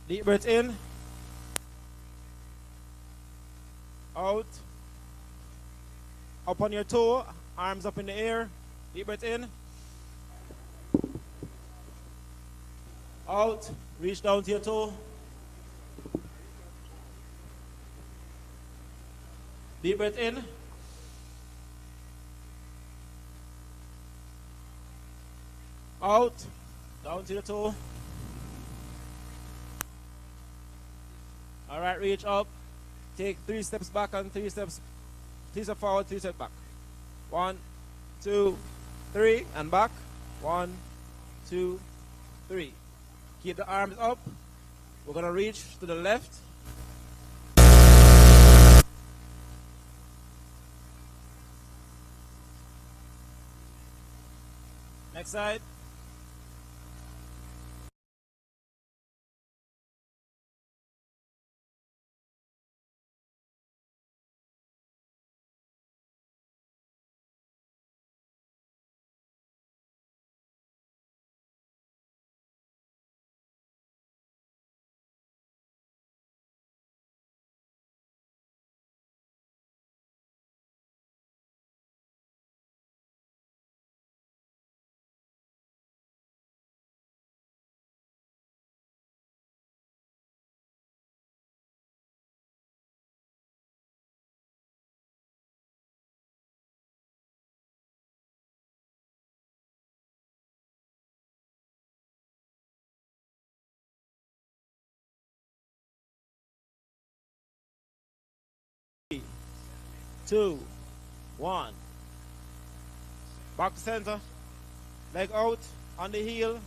Deep breath in. Out. Up on your toe. Arms up in the air. Deep breath in. Out. Reach down to your toe. Deep breath in. Out. Down to your toe. All right, reach up. Take 3 steps back and 3 steps forward, 3 steps back. 1, 2, 3, and back. 1, 2, 3. Keep the arms up. We're gonna reach to the left. Next side. Two, 1. Back to center. Leg out on the heel.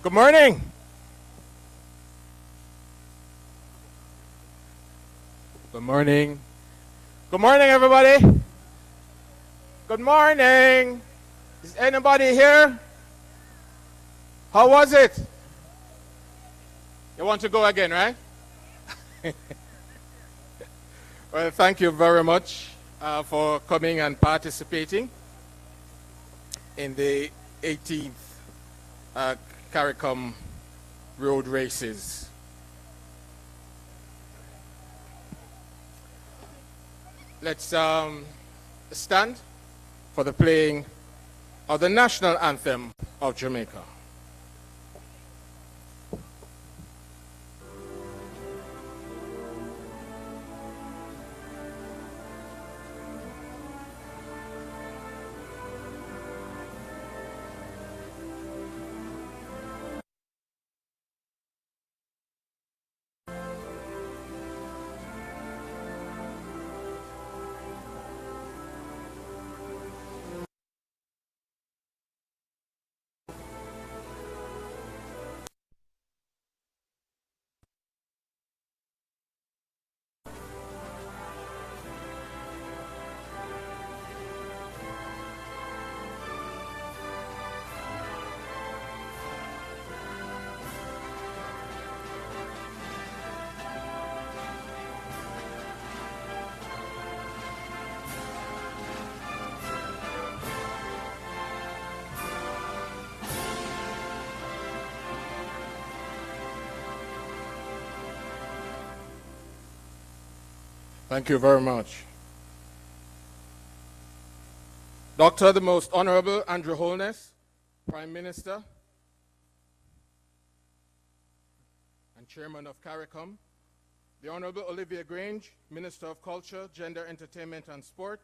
Good morning. Good morning. Good morning, everybody. Good morning. Is anybody here? How was it? You want to go again, right? Well, thank you very much for coming and participating in the 18th CARICOM Road Races. Let's stand for the playing of the national anthem of Jamaica. Thank you very much. Dr. the Most Honorable Andrew Holness, Prime Minister and Chairman of CARICOM, the Honorable Olivia Grange, Minister of Culture, Gender, Entertainment and Sport,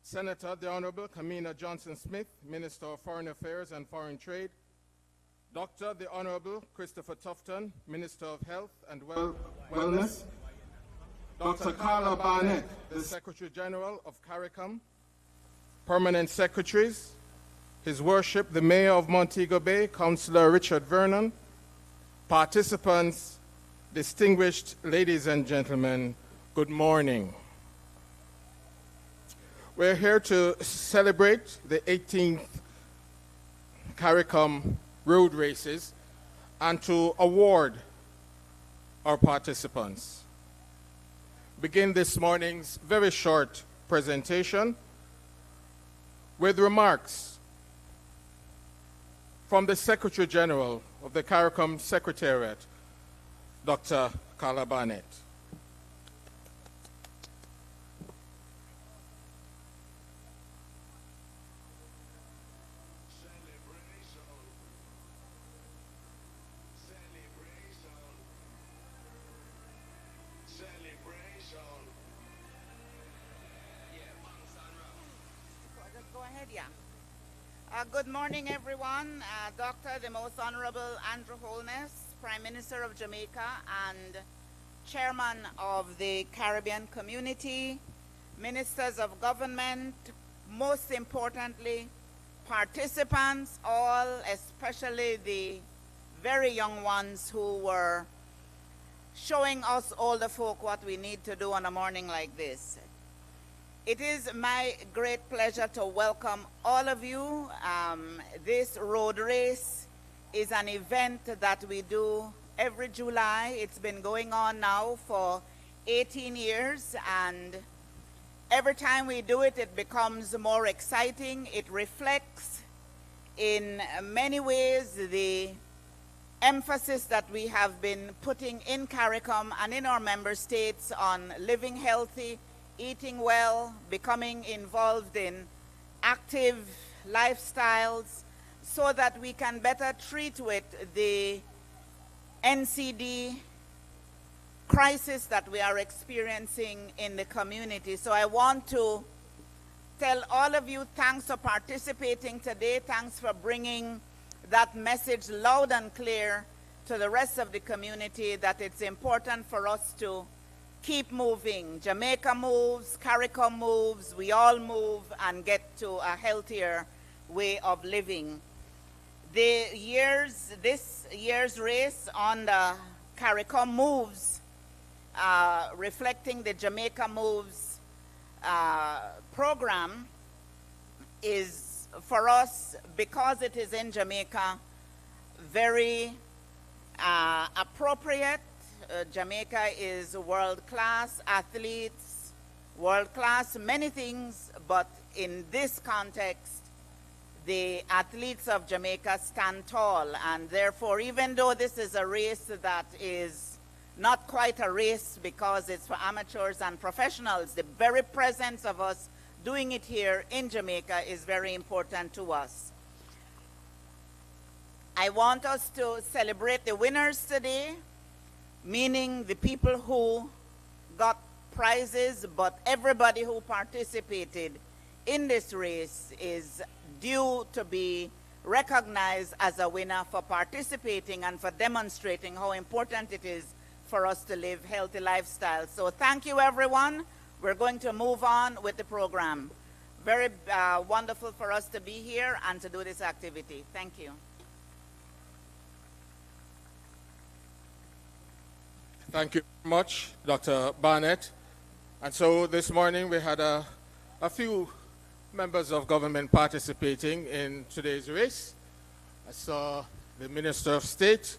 Senator the Honorable Kamina Johnson-Smith, Minister of Foreign Affairs and Foreign Trade, Dr. the Honorable Christopher Tufton, Minister of Health and Wellness, Dr. Carlie Robinson, the Secretary General of CARICOM, Permanent Secretaries, His Worship the Mayor of Montego Bay, Councillor Richard Vernon, participants, distinguished ladies and gentlemen, good morning. We're here to celebrate the 18th CARICOM Road Races and to award our participants. Begin this morning's very short presentation with remarks from the Secretary General of the CARICOM Secretariat, Dr. Carlie Robinson. Good morning, everyone. Dr. the Most Honorable Andrew Holness, Prime Minister of Jamaica and Chairman of the Caribbean Community, Ministers of Government, most importantly, participants, all, especially the very young ones who were showing us older folk what we need to do on a morning like this. It is my great pleasure to welcome all of you. This road race is an event that we do every July. It's been going on now for 18 years, and every time we do it, it becomes more exciting. It reflects in many ways the emphasis that we have been putting in CARICOM and in our member states on living healthy, eating well, becoming involved in active lifestyles so that we can better treat with the NCD crisis that we are experiencing in the community. So I want to tell all of you thanks for participating today. Thanks for bringing that message loud and clear to the rest of the community that it's important for us to keep moving. Jamaica moves, CARICOM moves, we all move and get to a healthier way of living. This year's race on the CARICOM Moves, reflecting the Jamaica Moves program, is for us, because it is in Jamaica, very appropriate. Jamaica is world-class athletes, world-class many things, but in this context, the athletes of Jamaica stand tall, and therefore, even though this is a race that is not quite a race because it's for amateurs and professionals, the very presence of us doing it here in Jamaica is very important to us. I want us to celebrate the winners today, meaning the people who got prizes, but everybody who participated in this race is due to be recognized as a winner for participating and for demonstrating how important it is for us to live healthy lifestyles. So thank you, everyone. We're going to move on with the program. Very wonderful for us to be here and to do this activity. Thank you. Thank you very much, Dr. Barnett. And so this morning we had a few members of government participating in today's race. I saw the Minister of State,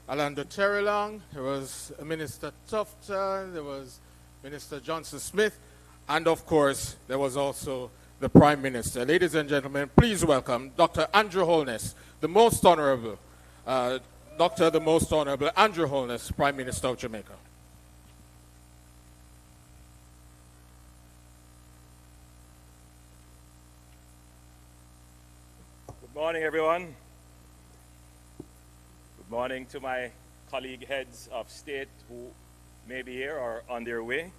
Alando Terrelong, there was Minister Tufton, there was Minister Johnson Smith, and of course, there was also the Prime Minister. Ladies and gentlemen, please welcome Dr. Andrew Holness, the Most Honorable, the Most Honorable Andrew Holness, Prime Minister of Jamaica. Good morning, everyone. Good morning to my colleague heads of state who may be here or on their way,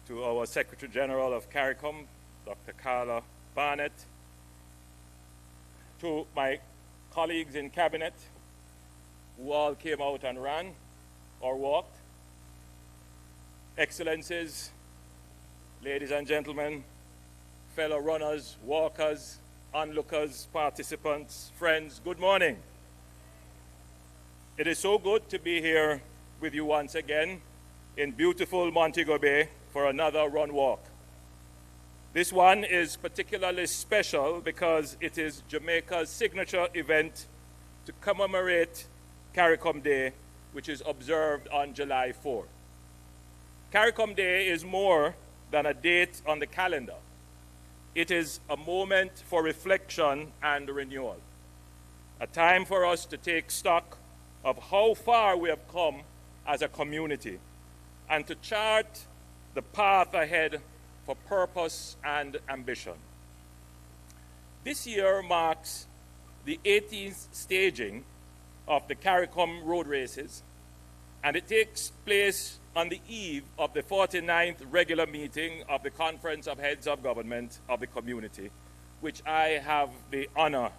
to our Secretary General of CARICOM, Dr. Carlie Barnett, to my colleagues in Cabinet who all came out and ran or walked, Excellencies, ladies and gentlemen, fellow runners, walkers, onlookers, participants, friends, good morning. It is so good to be here with you once again in beautiful Montego Bay for another run walk. This one is particularly special because it is Jamaica's signature event to commemorate CARICOM Day, which is observed on July 4. CARICOM Day is more than a date on the calendar. It is a moment for reflection and renewal, a time for us to take stock of how far we have come as a community and to chart the path ahead for purpose and ambition. This year marks the 18th staging of the CARICOM Road Races, and it takes place on the eve of the 49th regular meeting of the Conference of Heads of Government of the Community, which I have the honor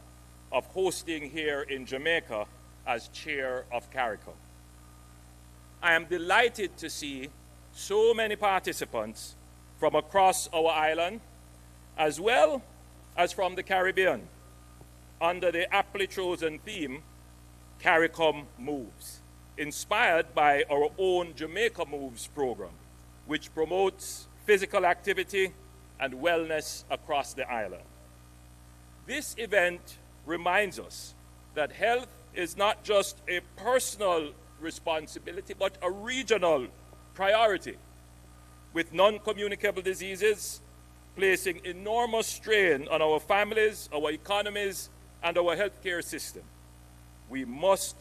of hosting here in Jamaica as chair of CARICOM. I am delighted to see so many participants from across our island, as well as from the Caribbean, under the aptly chosen theme, CARICOM Moves, inspired by our own Jamaica Moves program, which promotes physical activity and wellness across the island. This event reminds us that health is not just a personal responsibility, but a regional priority, with non-communicable diseases placing enormous strain on our families, our economies, and our healthcare system. We must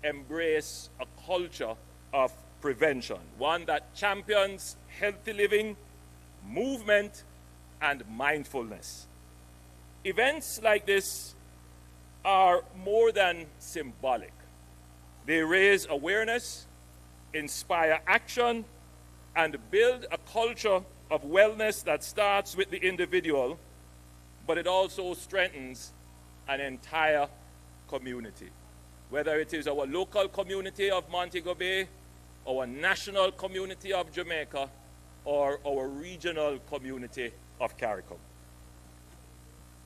embrace a culture of prevention, one that champions healthy living, movement, and mindfulness. Events like this are more than symbolic. They raise awareness, inspire action, and build a culture of wellness that starts with the individual, but it also strengthens an entire community. Whether it is our local community of Montego Bay, our national community of Jamaica, or our regional community of CARICOM.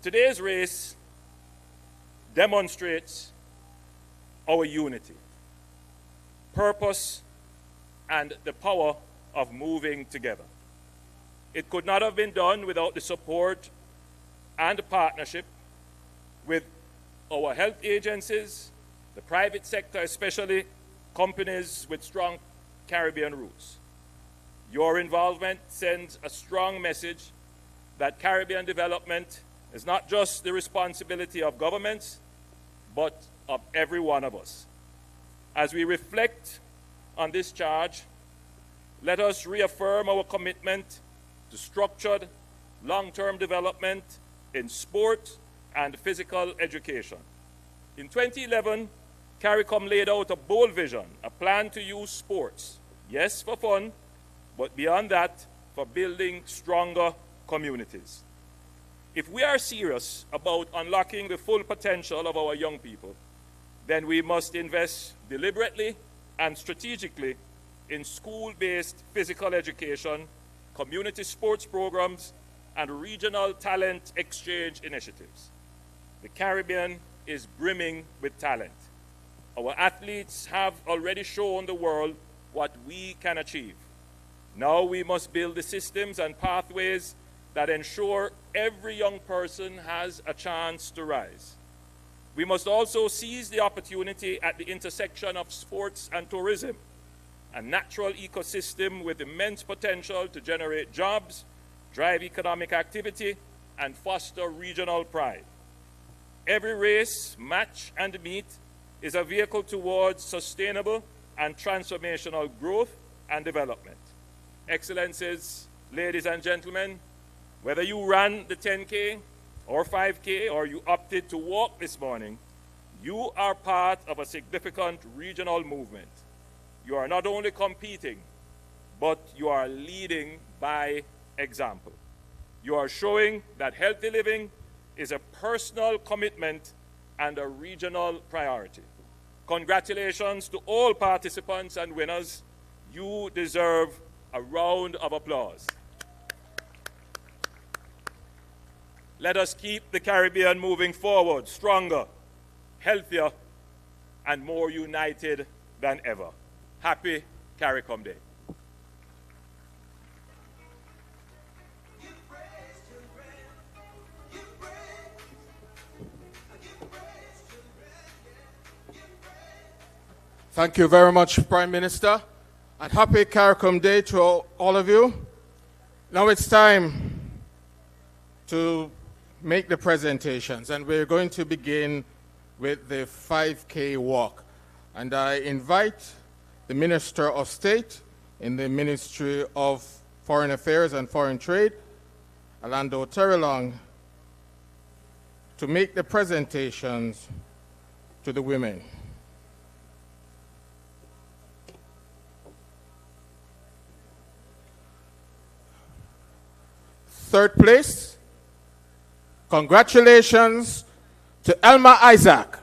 Today's race demonstrates our unity, purpose, and the power of moving together. It could not have been done without the support and partnership with our health agencies, the private sector, especially companies with strong Caribbean roots. Your involvement sends a strong message that Caribbean development is not just the responsibility of governments, but of every one of us. As we reflect on this charge, let us reaffirm our commitment to structured, long-term development in sport and physical education. In 2011, CARICOM laid out a bold vision, a plan to use sports, yes, for fun, but beyond that, for building stronger communities. If we are serious about unlocking the full potential of our young people, then we must invest deliberately and strategically in school-based physical education, community sports programs, and regional talent exchange initiatives. The Caribbean is brimming with talent. Our athletes have already shown the world what we can achieve. Now we must build the systems and pathways that ensure every young person has a chance to rise. We must also seize the opportunity at the intersection of sports and tourism, a natural ecosystem with immense potential to generate jobs, drive economic activity, and foster regional pride. Every race, match, and meet is a vehicle towards sustainable and transformational growth and development. Excellencies, ladies and gentlemen, whether you ran the 10K or 5K or you opted to walk this morning, you are part of a significant regional movement. You are not only competing, but you are leading by example. You are showing that healthy living is a personal commitment and a regional priority. Congratulations to all participants and winners. You deserve a round of applause. Let us keep the Caribbean moving forward, stronger, healthier, and more united than ever. Happy CARICOM Day. Thank you very much, Prime Minister, and happy CARICOM Day to all of you. Now it's time to make the presentations, and we're going to begin with the 5K walk. And I invite the Minister of State in the Ministry of Foreign Affairs and Foreign Trade, Orlando Terrelong, to make the presentations to the women. Third place, congratulations to Elma Isaac.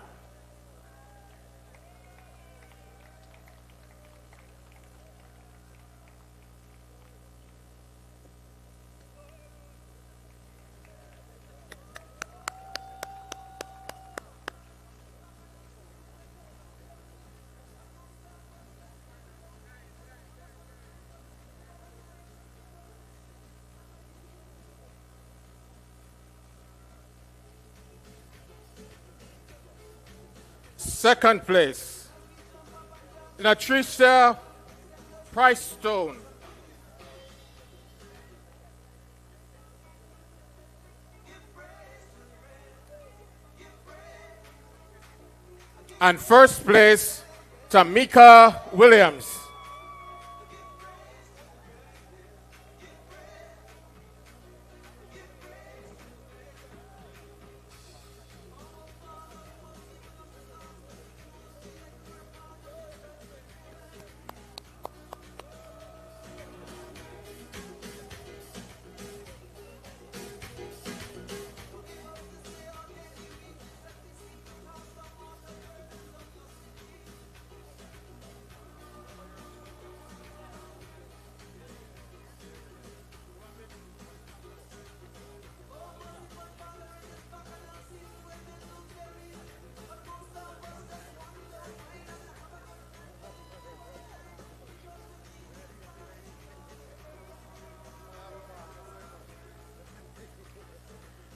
Second place, Latricia Price Stone. And first place, Tamika Williams.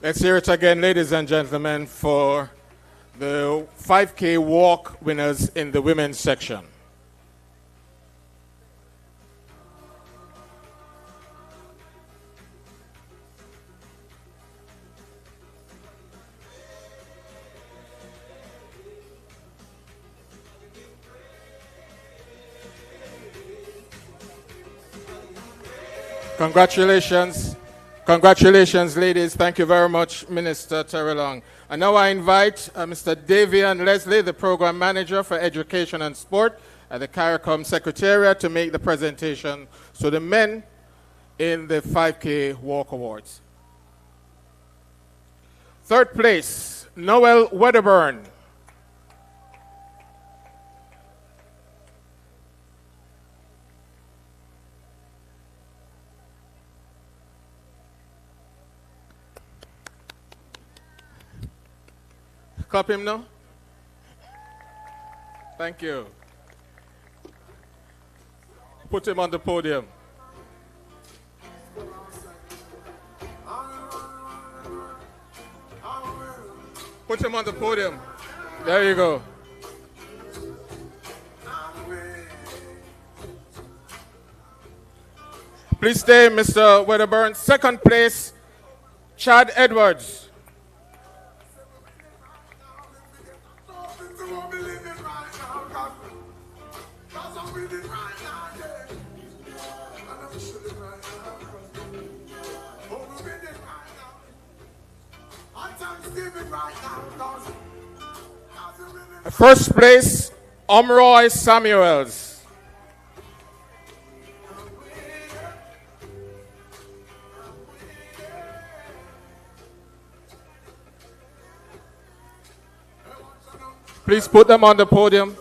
Let's hear it again, ladies and gentlemen, for the 5K walk winners in the women's section. Congratulations. Congratulations, ladies. Thank you very much, Minister Terry Long. And now I invite Mr. Davian Leslie, the Program Manager for Education and Sport at the CARICOM Secretariat, to make the presentation to the men in the 5K Walk Awards. Third place, Noel Wedderburn. Clap him now. Thank you. Put him on the podium. Put him on the podium. There you go. Please stay, Mr. Wedderburn. Second place, Chad Edwards. First place, Omroy Samuels. Please put them on the podium.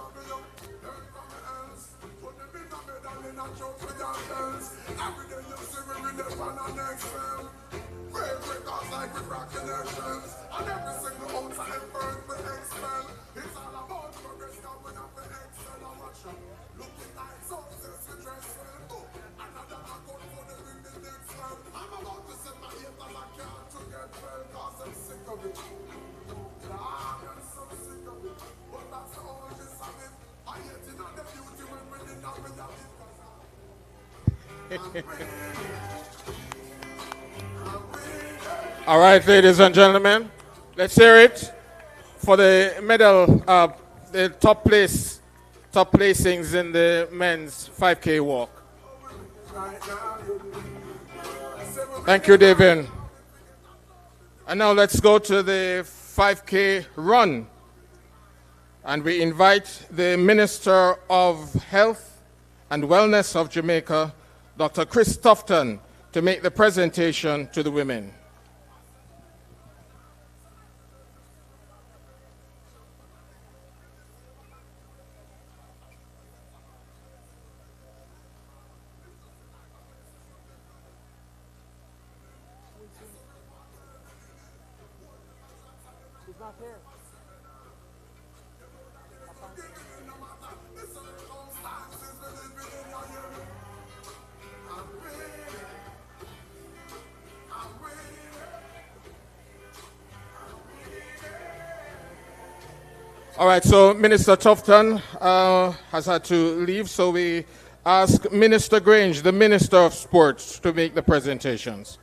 All right, ladies and gentlemen, let's hear it for the medal, the top placings in the men's 5K walk. Thank you, David. And now let's go to the 5K run. And we invite the Minister of Health and Wellness of Jamaica, Dr. Chris Tufton, to make the presentation to the women. All right, so Minister Tufton has had to leave, so we ask Minister Grange, the Minister of Sports, to make the presentations.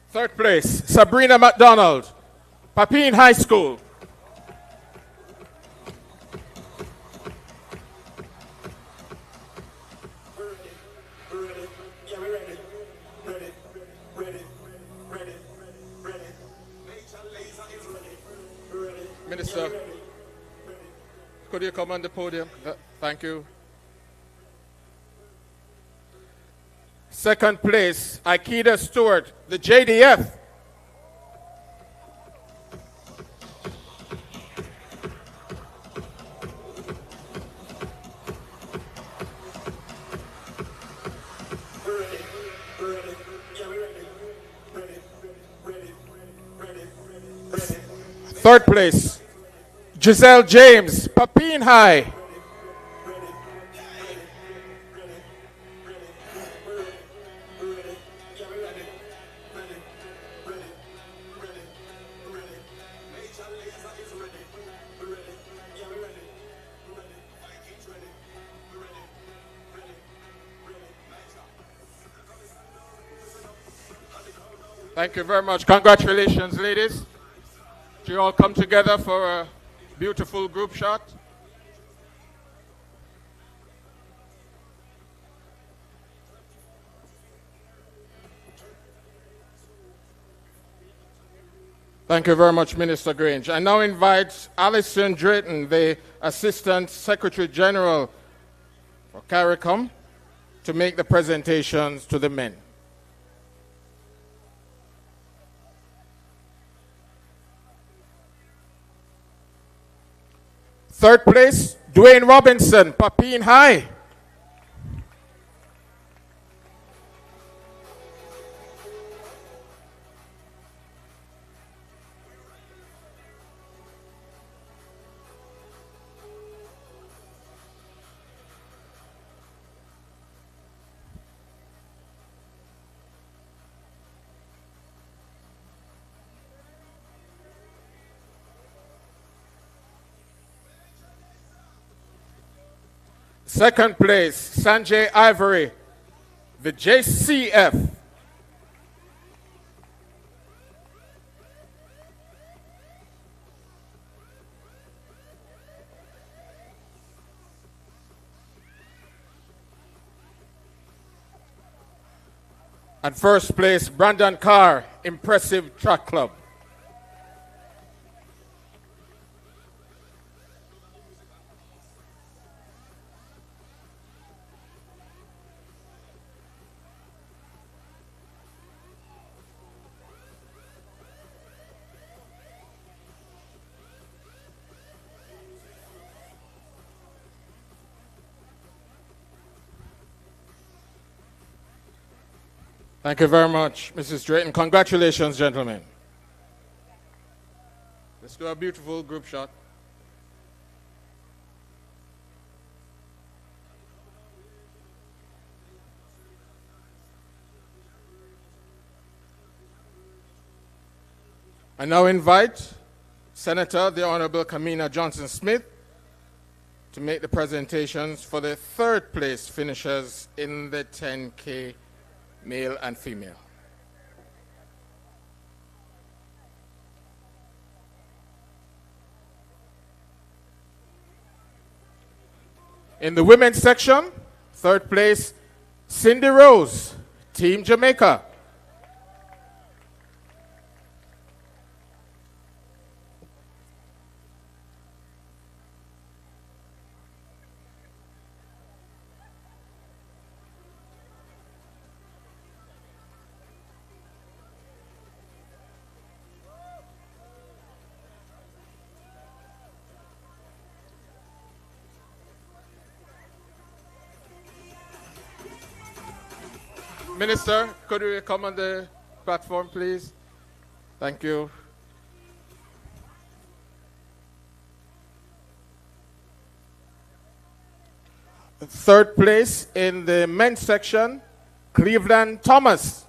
Third place, Sabrina McDonald, Papine High School. Minister, could you come on the podium? Thank you. Second place, Aikida Stewart, the JDF. Third place, Giselle James, Papine High. Thank you very much. Congratulations, ladies. You all come together for a beautiful group shot. Thank you very much, Minister Grange. I now invite Alison Drayton, the Assistant Secretary General for CARICOM, to make the presentations to the men. Third place, Dwayne Robinson, Papine High. Second place, Sanjay Ivory, the JCF. And first place, Brandon Carr, Impressive Track Club. Thank you very much, Mrs. Drayton. Congratulations, gentlemen. Let's do a beautiful group shot. I now invite Senator, the Honorable Kamina Johnson-Smith, to make the presentations for the third place finishers in the 10K male and female. In the women's section, third place, Cindy Rose, Team Jamaica. Minister, could you come on the platform, please? Thank you. Third place in the men's section, Cleveland Thomas,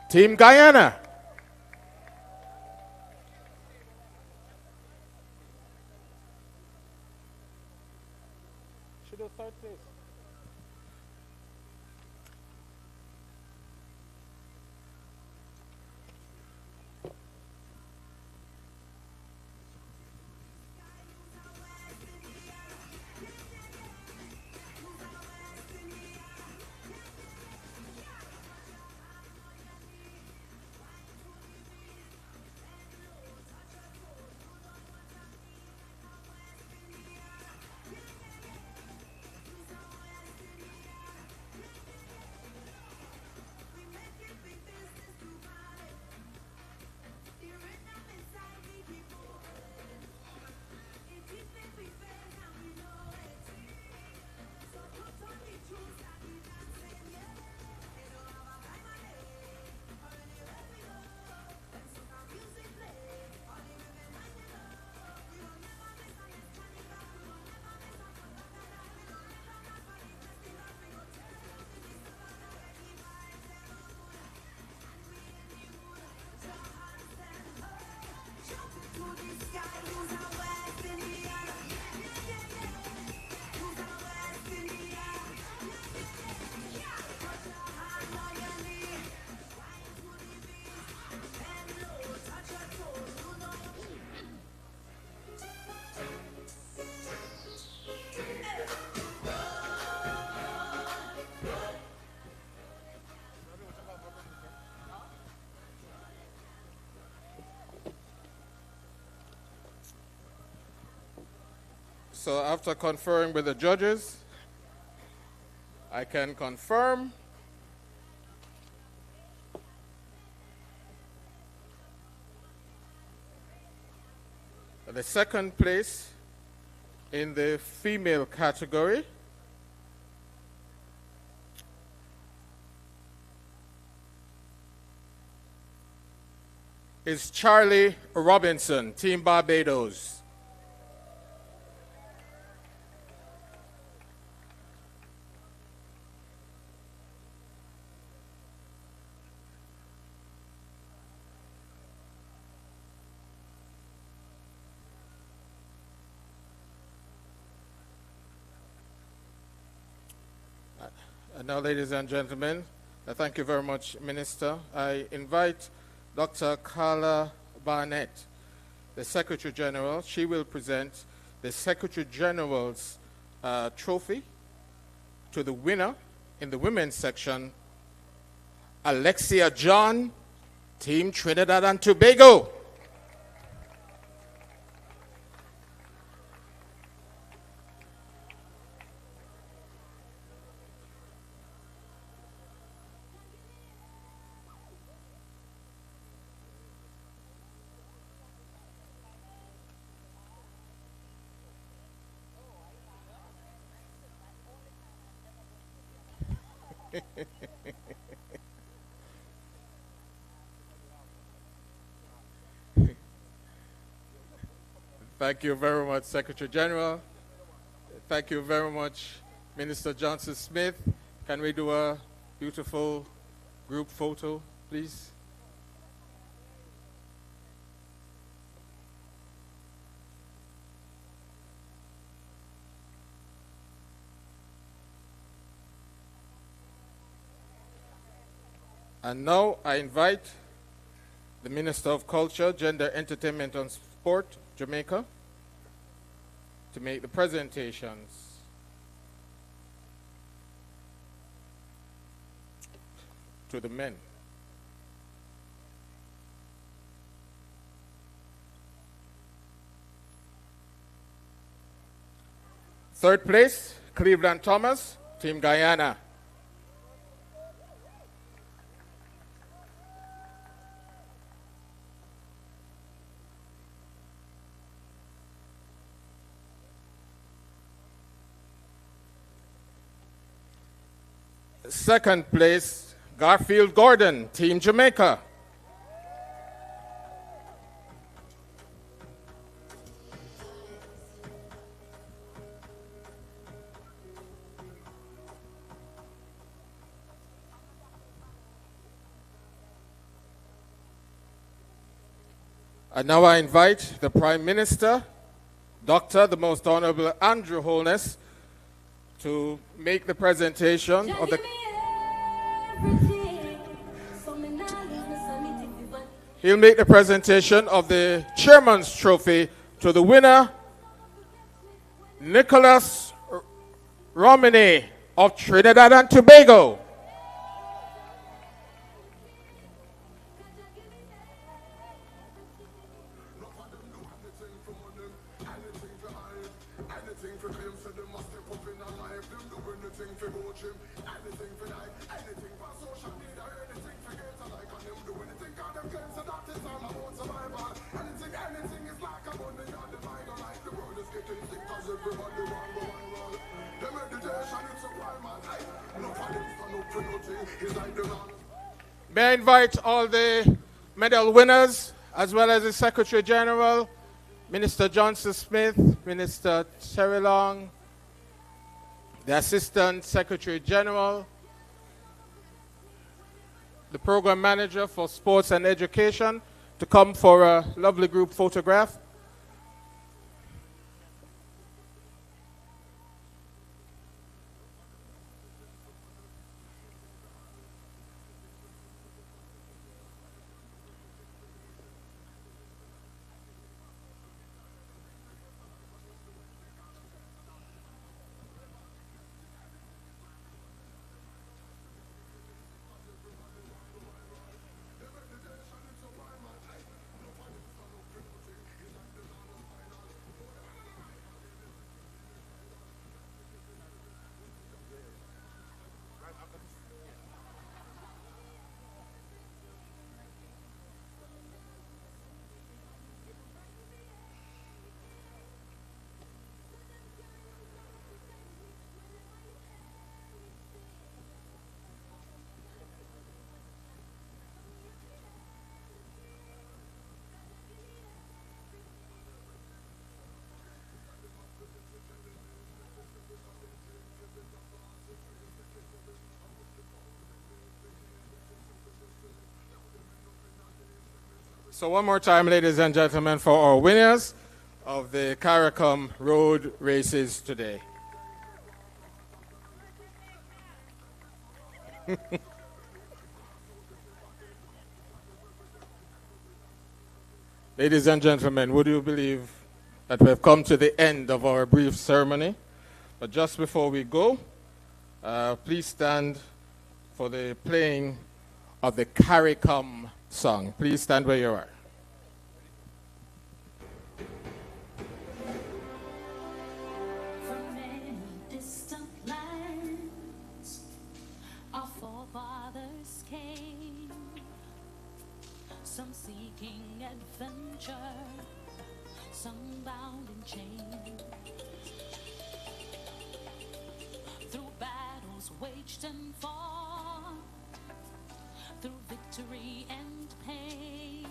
Team Guyana. Should have third place. So after conferring with the judges, I can confirm that the second place in the female category is Carlie Robinson, Team Barbados. And now, ladies and gentlemen, thank you very much, Minister. I invite Dr. Carla Barnett, the Secretary General. She will present the Secretary General's trophy to the winner in the women's section, Alexia John, Team Trinidad and Tobago. Thank you very much, Secretary General. Thank you very much, Minister Johnson Smith. Can we do a beautiful group photo, please? And now I invite the Minister of Culture, Gender, Entertainment and Sport, Jamaica, to make the presentations. To the men. Third place, Cleveland Thomas, Team Guyana. Second place, Garfield Gordon, Team Jamaica. And now I invite the Prime Minister, Dr. the Most Honorable Andrew Holness, to make the presentation of the... He'll make the presentation of the Chairman's Trophy to the winner, Nicholas Romany of Trinidad and Tobago. May I invite all the medal winners, as well as the Secretary General, Minister Johnson Smith, Minister Terry Long, the Assistant Secretary General, the Program Manager for Sports and Education, to come for a lovely group photograph. So one more time, ladies and gentlemen, for our winners of the CARICOM Road Races today. Ladies and gentlemen, would you believe that we have come to the end of our brief ceremony? But just before we go, please stand for the playing of the CARICOM song. Please stand where you are. From many distant lands, our forefathers came, some seeking adventure, some bound in chains. Through battles waged and fought, through victory and pain,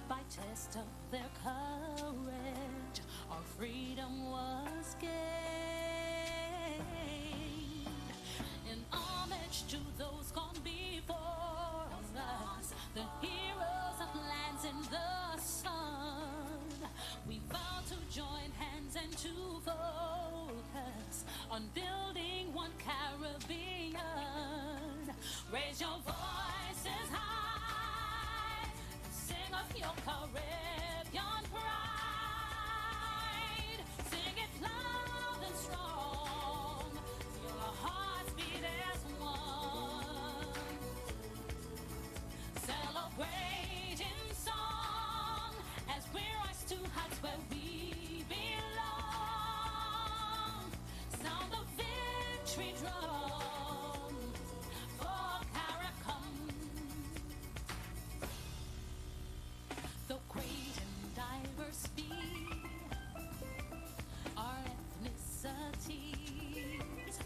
by test of their courage, our freedom was gained. In homage to those gone before us, the heroes of lands in the sun, we vow to join hands and to focus on building one Caribbean. Raise your voices high and sing of your Caribbean pride. Sing it loud and strong, feel our hearts beat as one. Celebrate in song as we rise to heights where we belong. Sound the victory drum for CARICOM. Though great and diverse be our ethnicities,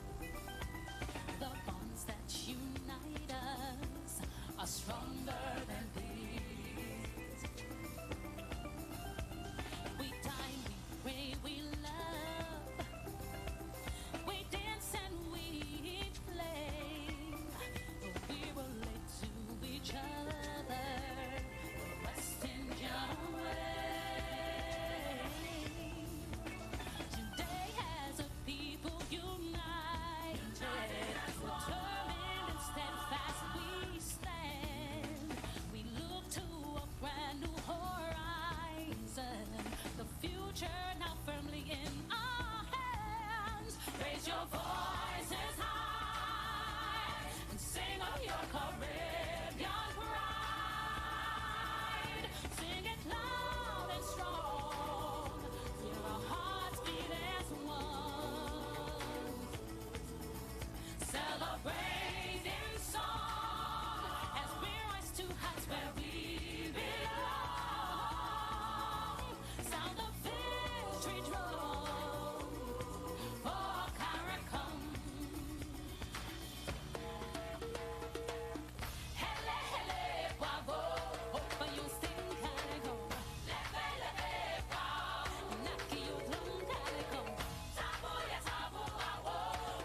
the bonds that unite us are stronger than these. We dine, we pray, we love, we dance and we play. We relate to each other, we'll rest in your way. Today as a people united, determined and steadfast we stand. We look to a brand new horizon, the future now firmly in our hands. Raise your voices high and sing of your Caribbean pride. Sing it loud and strong, feel our hearts beat as one. Celebrate in song as we rise to heights where we belong. Sound the victory drum for CARICOM. Hele, hele, bravo, opa you sing CARICOM. Leve, leve, bravo, naki you drum CARICOM. Tabu, ya tabu, awo,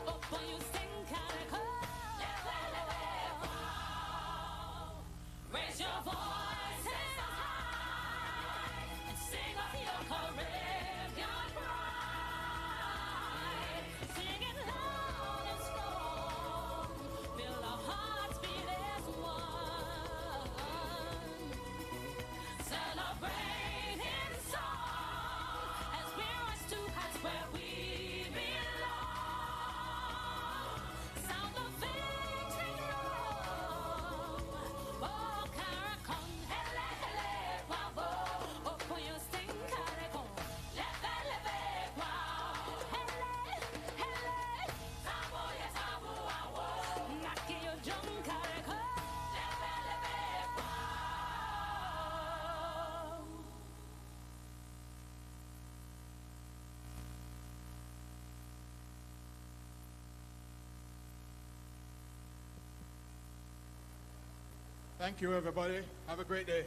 opa you sing CARICOM. Leve, leve, bravo. Raise your voices high and sing of your Caribbean pride. Sing it loud and strong, feel our hearts beat as one. Celebrate in song as we rise to heights where we belong. Sound the victory drum for CARICOM. Hele, hele, bravo, opo you sing CARICOM. Leve, leve, bravo, hele, hele, tabu, ya tabu, awo, naki you drum CARICOM. Leve, leve, bravo. Thank you, everybody. Have a great day.